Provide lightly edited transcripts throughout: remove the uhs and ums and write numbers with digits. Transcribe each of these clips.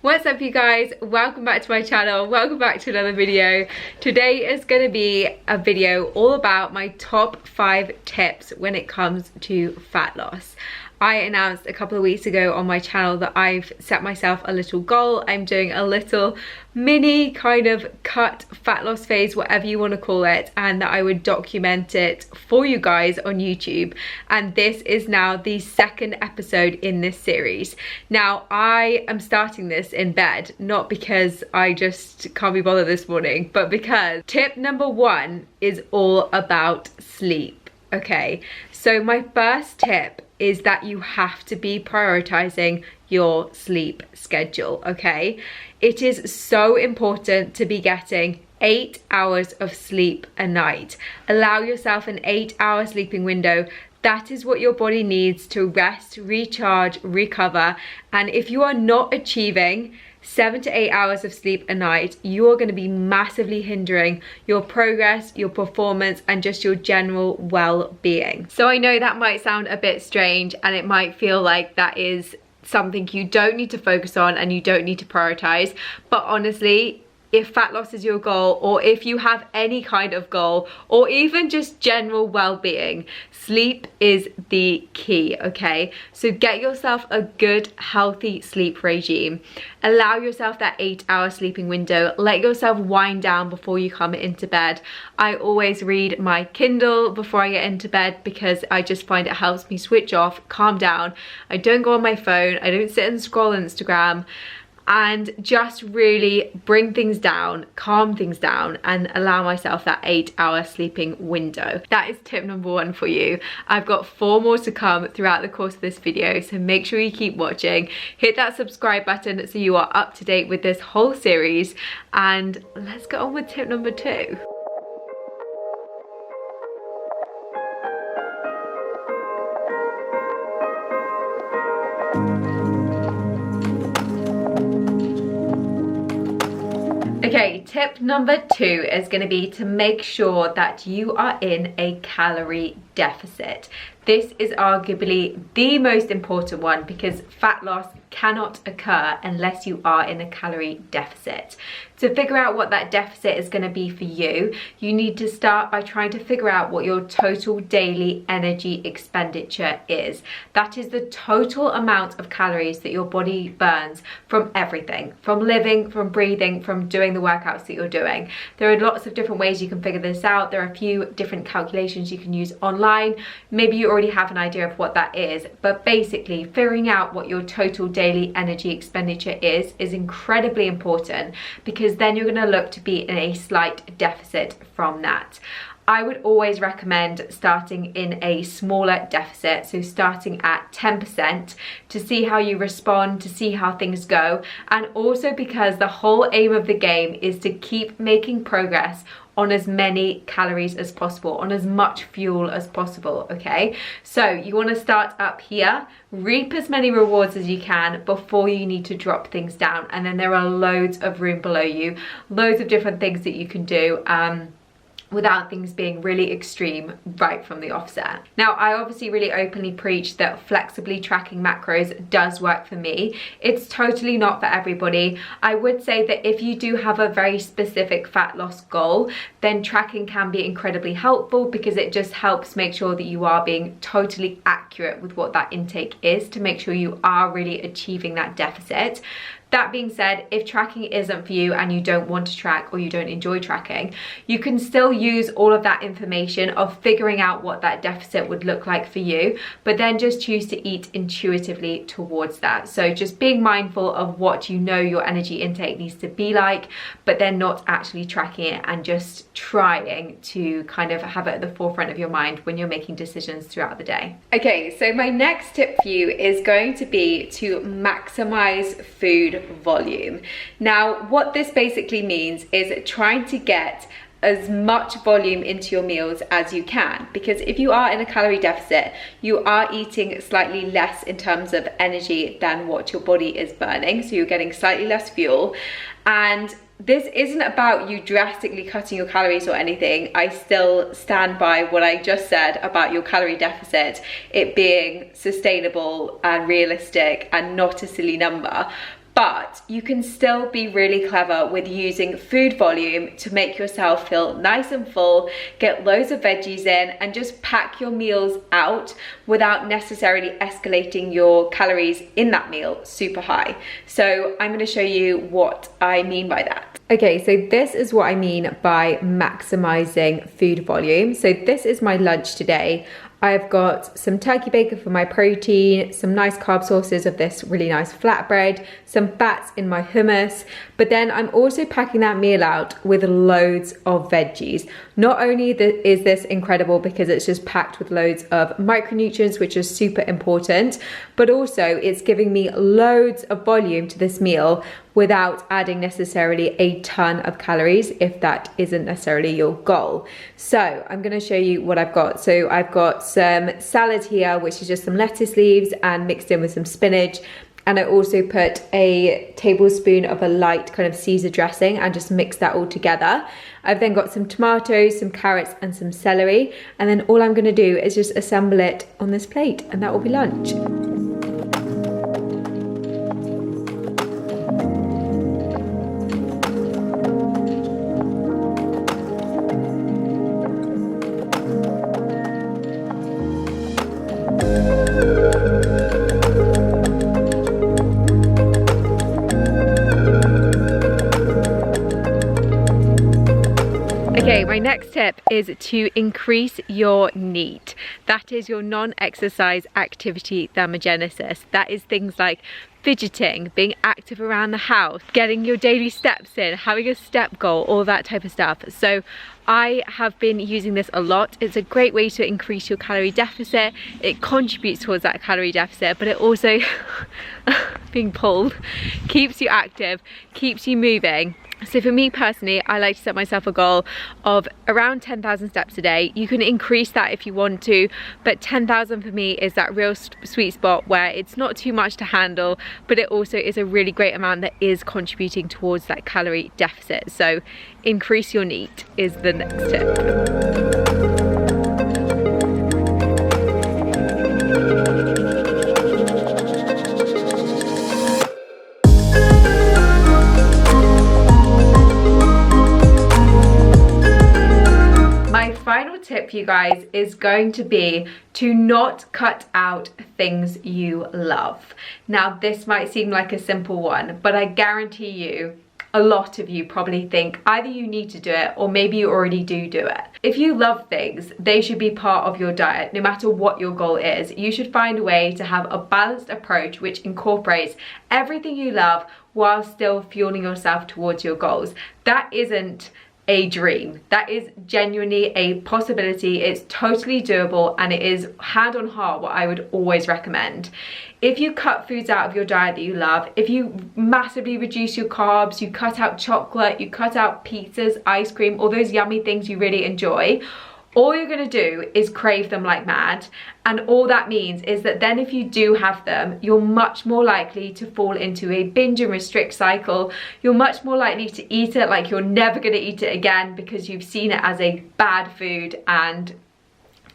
What's up you guys? Welcome back to my channel. Welcome back to another video. Today is going to be a video all about my top 5 tips when it comes to fat loss. I announced a couple of weeks ago on my channel that I've set myself a little goal. I'm doing a little mini kind of cut fat loss phase, whatever you want to call it, and that I would document it for you guys on YouTube. And this is now the second episode in this series. Now I am starting this in bed, not because I just can't be bothered this morning, but because tip number 1 is all about sleep. Okay, so my first tip is that you have to be prioritizing your sleep schedule, okay? It is so important to be getting 8 hours of sleep a night. Allow yourself an 8-hour sleeping window. That is what your body needs to rest, recharge, recover. And if you are not achieving 7 to 8 hours of sleep a night, you are going to be massively hindering your progress, your performance, and just your general well-being. So I know that might sound a bit strange and it might feel like that is something you don't need to focus on and you don't need to prioritize, but honestly, if fat loss is your goal, or if you have any kind of goal, or even just general well-being, sleep is the key, okay? So get yourself a good, healthy sleep regime. Allow yourself that 8-hour sleeping window. Let yourself wind down before you come into bed. I always read my Kindle before I get into bed because I just find it helps me switch off, calm down. I don't go on my phone. I don't sit and scroll Instagram. And just really bring things down, calm things down, and allow myself that 8-hour sleeping window. That is tip number 1 for you. I've got 4 more to come throughout the course of this video, so make sure you keep watching. Hit that subscribe button so you are up to date with this whole series, and let's get on with tip number 2. Okay, tip number 2 is going to be to make sure that you are in a calorie deficit. This is arguably the most important one because fat loss cannot occur unless you are in a calorie deficit. To figure out what that deficit is going to be for you, you need to start by trying to figure out what your total daily energy expenditure is. That is the total amount of calories that your body burns from everything, from living, from breathing, from doing the workouts that you're doing. There are lots of different ways you can figure this out. There are a few different calculations you can use online. Maybe you already have an idea of what that is, but basically figuring out what your total daily energy expenditure is incredibly important, because then you're going to look to be in a slight deficit from that. I would always recommend starting in a smaller deficit, so starting at 10% to see how you respond, to see how things go, and also because the whole aim of the game is to keep making progress on as many calories as possible, on as much fuel as possible, okay? So you want to start up here, reap as many rewards as you can before you need to drop things down, and then there are loads of room below you, loads of different things that you can do without things being really extreme right from the offset. Now, I obviously really openly preach that flexibly tracking macros does work for me. It's totally not for everybody. I would say that if you do have a very specific fat loss goal, then tracking can be incredibly helpful because it just helps make sure that you are being totally accurate with what that intake is to make sure you are really achieving that deficit. That being said, if tracking isn't for you and you don't want to track or you don't enjoy tracking, you can still use all of that information of figuring out what that deficit would look like for you, but then just choose to eat intuitively towards that. So just being mindful of what you know your energy intake needs to be like, but then not actually tracking it and just trying to kind of have it at the forefront of your mind when you're making decisions throughout the day. Okay, so my next tip for you is going to be to maximize food volume. Now, what this basically means is trying to get as much volume into your meals as you can, because if you are in a calorie deficit, you are eating slightly less in terms of energy than what your body is burning, so you're getting slightly less fuel. And this isn't about you drastically cutting your calories or anything. I still stand by what I just said about your calorie deficit, it being sustainable and realistic and not a silly number. but you can still be really clever with using food volume to make yourself feel nice and full, get loads of veggies in, and just pack your meals out without necessarily escalating your calories in that meal super high. So I'm going to show you what I mean by that. Okay, so this is what I mean by maximizing food volume. So this is my lunch today. I've got some turkey bacon for my protein, some nice carb sources of this really nice flatbread, some fats in my hummus, but then I'm also packing that meal out with loads of veggies. Not only is this incredible because it's just packed with loads of micronutrients, which is super important, but also it's giving me loads of volume to this meal without adding necessarily a ton of calories if that isn't necessarily your goal. So I'm gonna show you what I've got. So I've got some salad here, which is just some lettuce leaves and mixed in with some spinach. And I also put a tablespoon of a light kind of Caesar dressing and just mix that all together. I've then got some tomatoes, some carrots and some celery. And then all I'm gonna do is just assemble it on this plate and that will be lunch. Okay, my next tip is to increase your NEAT. That is your non-exercise activity thermogenesis. That is things like fidgeting, being active around the house, getting your daily steps in, having a step goal, all that type of stuff. So I have been using this a lot. It's a great way to increase your calorie deficit. It contributes towards that calorie deficit, but it also, being pulled, keeps you active, keeps you moving. So for me personally, I like to set myself a goal of around 10,000 steps a day. You can increase that if you want to, but 10,000 for me is that real sweet spot where it's not too much to handle, but it also is a really great amount that is contributing towards that calorie deficit. So increase your NEAT is the next tip. Final tip for you guys is going to be to not cut out things you love. Now this might seem like a simple one, but I guarantee you a lot of you probably think either you need to do it or maybe you already do it. If you love things, they should be part of your diet no matter what your goal is. You should find a way to have a balanced approach which incorporates everything you love while still fueling yourself towards your goals. That isn't a dream. That is genuinely a possibility. It's totally doable and it is hand on heart what I would always recommend. If you cut foods out of your diet that you love, if you massively reduce your carbs, you cut out chocolate, you cut out pizzas, ice cream, all those yummy things you really enjoy, all you're gonna do is crave them like mad. And all that means is that then if you do have them, you're much more likely to fall into a binge and restrict cycle. You're much more likely to eat it like you're never gonna eat it again because you've seen it as a bad food and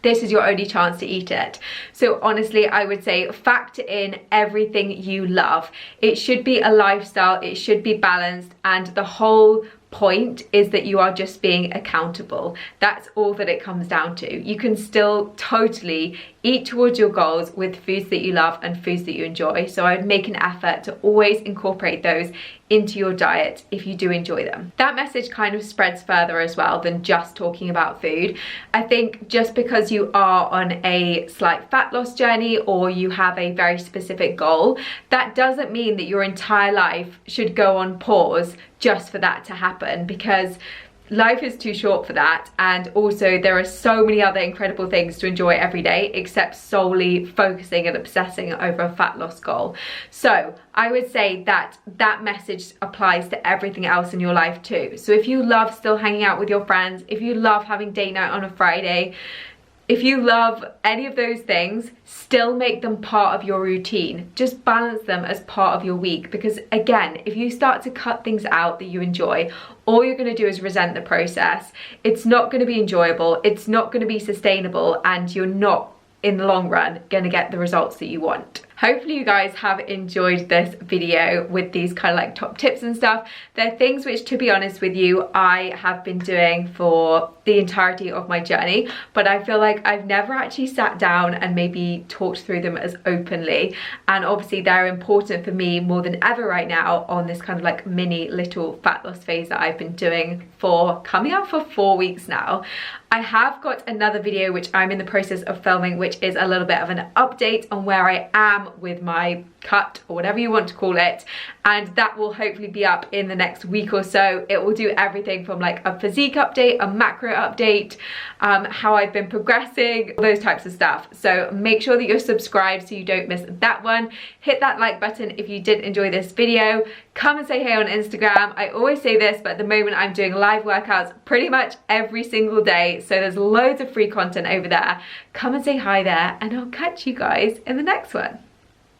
this is your only chance to eat it. So honestly, I would say factor in everything you love. It should be a lifestyle, it should be balanced, and the whole point is that you are just being accountable. That's all that it comes down to. You can still totally eat towards your goals with foods that you love and foods that you enjoy. So I would make an effort to always incorporate those into your diet if you do enjoy them. That message kind of spreads further as well than just talking about food. I think just because you are on a slight fat loss journey or you have a very specific goal, that doesn't mean that your entire life should go on pause just for that to happen, because life is too short for that, and also there are so many other incredible things to enjoy every day except solely focusing and obsessing over a fat loss goal. So I would say that that message applies to everything else in your life too. So if you love still hanging out with your friends, if you love having date night on a Friday, if you love any of those things, still make them part of your routine. Just balance them as part of your week, because again, if you start to cut things out that you enjoy, all you're going to do is resent the process. It's not going to be enjoyable, it's not going to be sustainable, and you're not in the long run going to get the results that you want. hopefully you guys have enjoyed this video with these kind of like top tips and stuff. They're things which, to be honest with you, I have been doing for the entirety of my journey, but I feel like I've never actually sat down and maybe talked through them as openly, and obviously they're important for me more than ever right now on this kind of like mini little fat loss phase that I've been doing for coming up for 4 weeks now. I have got another video which I'm in the process of filming, which is a little bit of an update on where I am with my cut, or whatever you want to call it, and that will hopefully be up in the next week or so. It will do everything from like a physique update, a macro update, how I've been progressing, those types of stuff. So make sure that you're subscribed so you don't miss that one. Hit that like button if you did enjoy this video. Come and say hey on Instagram. I always say this, but at the moment I'm doing live workouts pretty much every single day, so there's loads of free content over there. Come and say hi there, and I'll catch you guys in the next one.